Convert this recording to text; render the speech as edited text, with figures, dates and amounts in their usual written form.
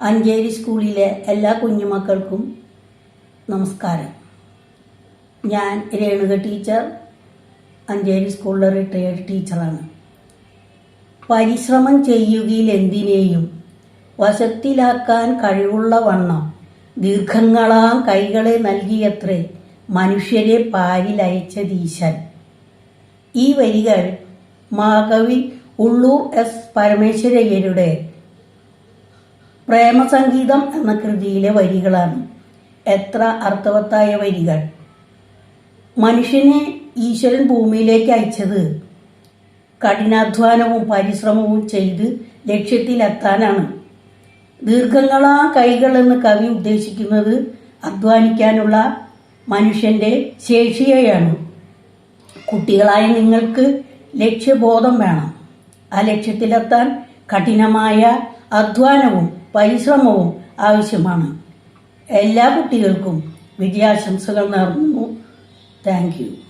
അഞ്ചേരി സ്കൂളിലെ എല്ലാ കുഞ്ഞുമക്കൾക്കും നമസ്കാരം. ഞാൻ രേണുക ടീച്ചർ, അഞ്ചേരി സ്കൂളിലെ റിട്ടയേർഡ് ടീച്ചറാണ്. പരിശ്രമം ചെയ്യുകയിൽ എന്തിനേയും വശത്തിലാക്കാൻ കഴിവുള്ള വണ്ണം ദീർഘങ്ങളാം കൈകളെ നൽകിയത്രേ മനുഷ്യരെ പാരിലയച്ചതീശൻ. ഈ വരികൾ മഹാകവി ഉള്ളൂർ എസ് പരമേശ്വരയ്യരുടെ പ്രേമസംഗീതം എന്ന കൃതിയിലെ വരികളാണ്. എത്ര അർത്ഥവത്തായ വരികൾ! മനുഷ്യനെ ഈശ്വരൻ ഭൂമിയിലേക്ക് അയച്ചത് കഠിനാധ്വാനവും പരിശ്രമവും ചെയ്ത് ലക്ഷ്യത്തിലെത്താനാണ്. ദീർഘങ്ങളാ കൈകൾ എന്ന് കവി ഉദ്ദേശിക്കുന്നത് അധ്വാനിക്കാനുള്ള മനുഷ്യന്റെ ശേഷിയെയാണ്. കുട്ടികളായ നിങ്ങൾക്ക് ലക്ഷ്യബോധം വേണം. ആ ലക്ഷ്യത്തിലെത്താൻ കഠിനമായ അധ്വാനവും പരിശ്രമവും ആവശ്യമാണ്. എല്ലാ കുട്ടികൾക്കും വിജയാശംസകൾ നേർന്നു. Thank you.